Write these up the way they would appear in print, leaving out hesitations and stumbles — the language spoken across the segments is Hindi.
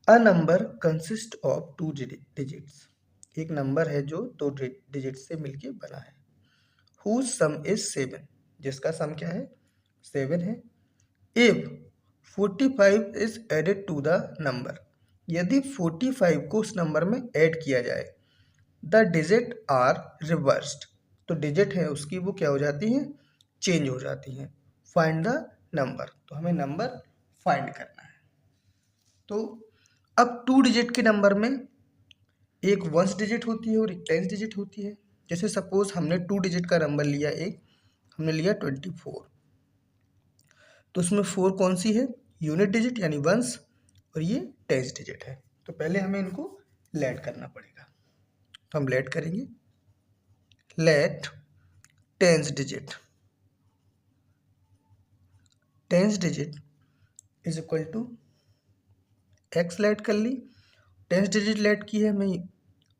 A number consist of two digits, एक नंबर है जो दो डिजिट से मिलके बना है। हुज सम इज 7, जिसका सम क्या है 7 है। If 45 is added to the number, यदि 45 को उस नंबर में ऐड किया जाए, द डिजिट आर रिवर्स्ड, तो डिजिट है उसकी वो क्या हो जाती हैं, चेंज हो जाती हैं। फाइंड द नंबर, तो हमें नंबर फाइंड करना है। तो अब टू डिजिट के नंबर में एक वंस डिजिट होती है और एक टेंस डिजिट होती है। जैसे सपोज हमने टू डिजिट का नंबर लिया, एक हमने लिया 24, तो उसमें 4 कौन सी है, यूनिट डिजिट यानी वंस, और ये टेंस डिजिट है। तो पहले हमें इनको लेट करना पड़ेगा, तो हम लेट करेंगे। Let tens digit is equal to x let कर ली, टेंस डिजिट लेट की है हमें,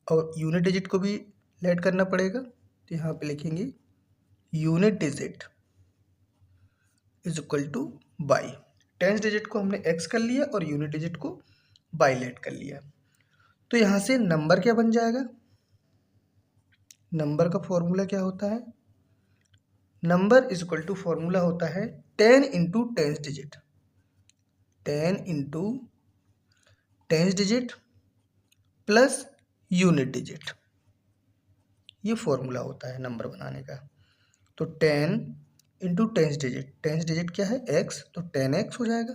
और यूनिट डिजिट को भी लेट करना पड़ेगा। तो यहाँ पे लिखेंगे unit digit is equal two by, tens digit को हमने एक्स कर लिया और यूनिट डिजिट को बाई लेट कर लिया। तो यहाँ से नंबर क्या बन जाएगा, नंबर का फॉर्मूला क्या होता है, number is equal to formula होता है 10 into tens digit, 10 into tens digit plus unit digit, ये फॉर्मूला होता है नंबर बनाने का। तो 10 इंटू टेंस डिजिट क्या है एक्स, तो 10x हो जाएगा,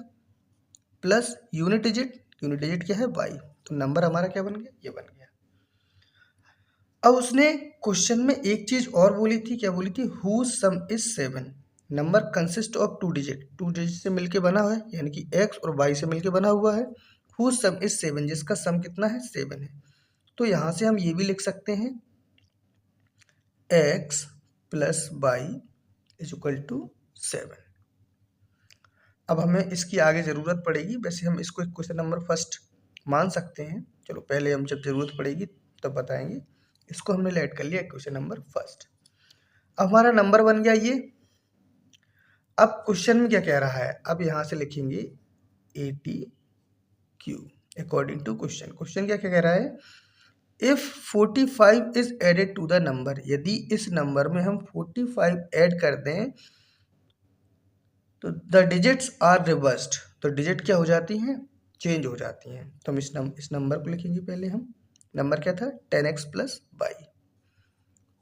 प्लस यूनिट डिजिट क्या है y, तो नंबर हमारा क्या बन गया, ये बन गया। अब उसने क्वेश्चन में एक चीज और बोली थी, क्या बोली थी, who some is 7, number consist of two digit से मिलके बना हुआ है, यानी कि x और y से मिलके बना हुआ है। हु सम इज 7, जिसका सम कितना है 7 है। तो यहां से हम ये भी लिख सकते हैं x plus y is equal to 7। अब हमें इसकी आगे ज़रूरत पड़ेगी, वैसे हम इसको एक क्वेश्चन नंबर फर्स्ट मान सकते हैं, चलो पहले हम जब ज़रूरत पड़ेगी तब बताएंगे। इसको हमने लेट कर लिया क्वेश्चन नंबर फर्स्ट। अब हमारा नंबर बन गया ये। अब क्वेश्चन में क्या कह रहा है, अब यहाँ से लिखेंगे 80Q according to question. Question क्या क्या कह रहा है, if 45 is added to the number, यदि इस नंबर में हम 45 ऐड कर दें तो द डिजिट्स आर रिवर्स्ड, तो डिजिट क्या हो जाती हैं, चेंज हो जाती हैं। तो हम इस नंबर को लिखेंगे, पहले हम नंबर क्या था 10x प्लस वाई,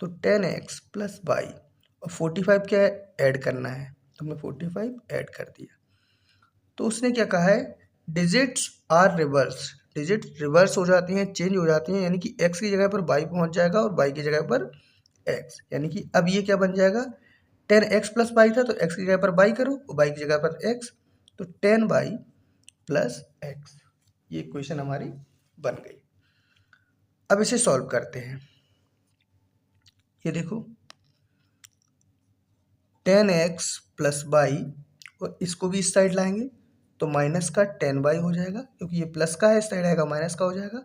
तो 10x प्लस वाई और 45 क्या ऐड करना है, तो हमने 45 ऐड कर दिया। तो उसने क्या कहा है, digits are reverse, digit reverse हो जाती हैं, चेंज हो जाती हैं, यानी कि x की जगह पर y पहुंच जाएगा और y की जगह पर x, यानी कि अब ये क्या बन जाएगा, 10x प्लस वाई था तो x की जगह पर y करो और y की जगह पर x, तो 10y प्लस x, ये इक्वेशन हमारी बन गई। अब इसे सॉल्व करते हैं। ये देखो 10x प्लस वाई, और इसको भी इस साइड लाएंगे तो माइनस का 10y हो जाएगा, क्योंकि ये प्लस का है, इस साइड आएगा माइनस का हो जाएगा।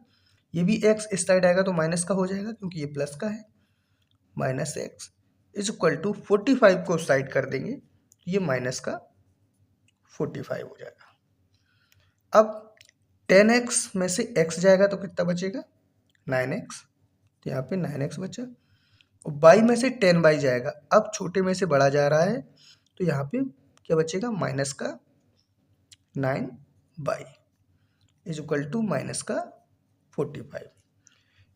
ये भी x इस साइड आएगा तो माइनस का हो जाएगा, क्योंकि ये प्लस का है, minus x is equal to 45 को साइड कर देंगे, ये माइनस का 45 हो जाएगा। अब 10x में से x जाएगा तो कितना बचेगा 9x, तो यहाँ पे 9x बचा, और y में से 10y जाएगा, अब छोटे में से बड़ा जा रहा है, तो यहाँ पे क्या बचेगा माइनस का 9y is equal to minus का 45।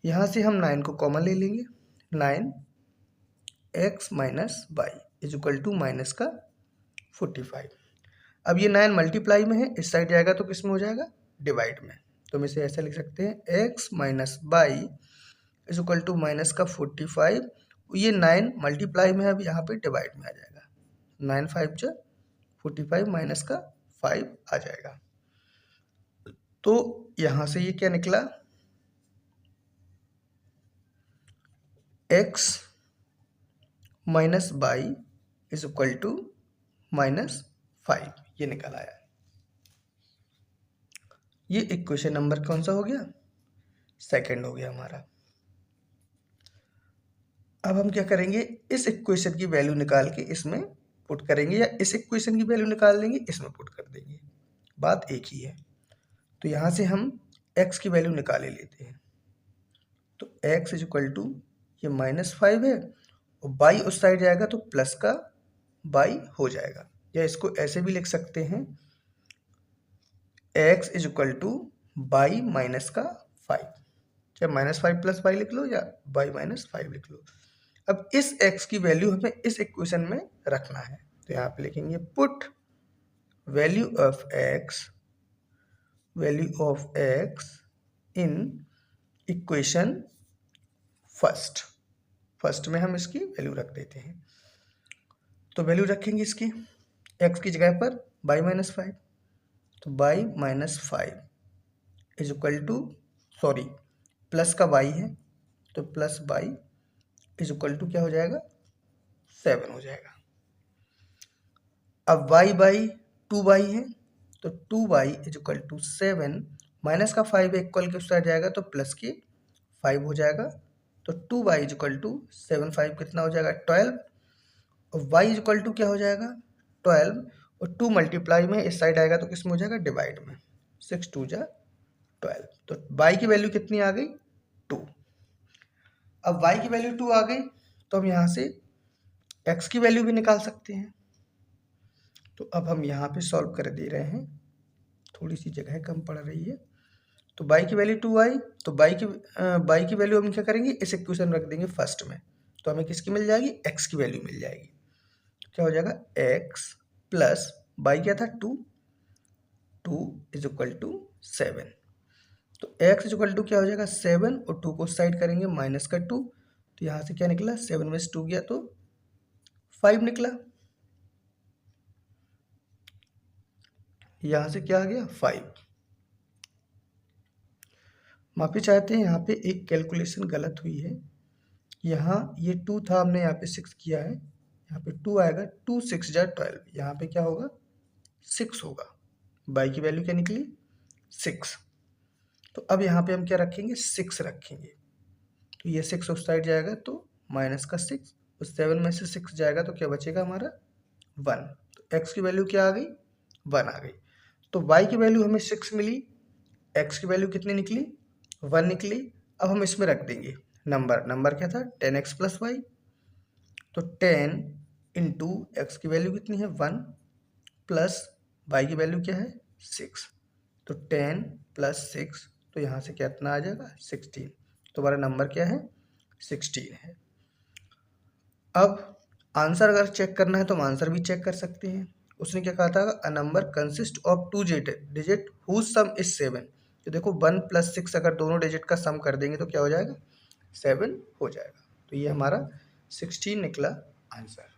यहाँ से हम 9 को कॉमन ले लेंगे, 9x minus y is equal to minus का 45। अब ये 9 मल्टीप्लाई में है, इस साइड जाएगा तो किस में हो जाएगा, डिवाइड में। तो हम इसे ऐसा लिख सकते हैं x minus y is equal to minus का 45, ये 9 मल्टीप्लाई में है, अब यहाँ पे डिवाइड में आ जाएगा, 9 5 जा 45 माइनस का 5 आ जाएगा। तो यहाँ से ये क्या निकला, x minus y is equal to minus 5, ये निकल आया। ये इक्वेशन नंबर कौन सा हो गया, सेकंड हो गया हमारा। अब हम क्या करेंगे, इस इक्वेशन की वैल्यू निकाल के इसमें पुट करेंगे, या इस इक्वेशन की वैल्यू निकाल लेंगे इसमें पुट कर देंगे, बात एक ही है। तो यहाँ से हम x की वैल्यू निकाले लेते हैं। तो x इज इक्वल टू ये -5 है और बाई उस साइड जाएगा तो प्लस का बाई हो जाएगा, या इसको ऐसे भी लिख सकते हैं x is equal two by minus का 5, चाहे -5 + 5 लिख लो या बाई -5 लिख लो। अब इस x की वैल्यू हमें इस इक्वेशन में रखना है, तो यहाँ पे लिखेंगे put value of x in equation first में हम इसकी वैल्यू रख देते हैं। तो वैल्यू रखेंगे इसकी x की जगह पर बाई -5, तो by -5 is equal to, sorry plus का y है तो plus y is equal to क्या हो जाएगा 7 हो जाएगा। अब y बाई 2y है तो 2y is equal to 7, minus का 5 इक्वल के उस साइड जाएगा तो प्लस के 5 हो जाएगा। तो 2y इज इक्वल टू 7 5 कितना हो जाएगा 12, और y इज इक्वल टू क्या हो जाएगा 12, और 2 मल्टीप्लाई में इस साइड आएगा तो किस में हो जाएगा डिवाइड में, 6 2 जा 12। तो y की वैल्यू कितनी आ गई 2। अब y की वैल्यू 2 आ गई तो हम यहाँ से x की वैल्यू भी निकाल सकते हैं। तो अब हम यहाँ पे सॉल्व कर दे रहे हैं, थोड़ी सी जगह कम पड़ रही है। तो y की वैल्यू 2 आई, तो y की वैल्यू हम क्या करेंगे इस इक्वेशन रख देंगे फर्स्ट में, तो हमें किसकी मिल जाएगी x की वैल्यू मिल जाएगी। तो क्या हो जाएगा x प्लस y क्या था 2 इज इक्वल टू 7। तो x इज इक्वल टू क्या हो जाएगा 7 और 2 को साइड करेंगे माइनस का 2, तो यहाँ से क्या निकला 7 में से 2 गया तो 5 निकला, यहाँ से क्या आ गया 5। माफी चाहते हैं, यहाँ पे एक कैलकुलेशन गलत हुई है। यहाँ ये 2 था, हमने यहाँ पे 6 किया है, यहाँ पे 2 आएगा, 2 6 जा 12, यहाँ पे क्या होगा 6 होगा। y की वैल्यू क्या निकली 6। तो अब यहाँ पे हम क्या रखेंगे 6 रखेंगे, तो ये 6 उस साइड जाएगा तो माइनस का 6, उस 7 में से 6 जाएगा तो क्या बचेगा हमारा 1। तो x की वैल्यू क्या आ गई 1 आ गई। तो y की वैल्यू हमें 6 मिली, x की वैल्यू कितनी निकली 1 निकली। अब हम इसमें रख देंगे नंबर क्या था 10x प्लस वाई, तो 10 इंटू एक्स की वैल्यू कितनी है 1 प्लस वाई की वैल्यू क्या है 6, तो 10 प्लस 6, तो यहाँ से कितना आ जाएगा 16। तो हमारा नंबर क्या है 16 है। अब आंसर अगर चेक करना है तो हम आंसर भी चेक कर सकते हैं। उसने क्या कहा था a number consist of 2 digit whose sum is 7। तो देखो 1 + 6 अगर दोनों डिजिट का सम कर देंगे तो क्या हो जाएगा 7 हो जाएगा। तो ये हमारा 16 निकला आंसर।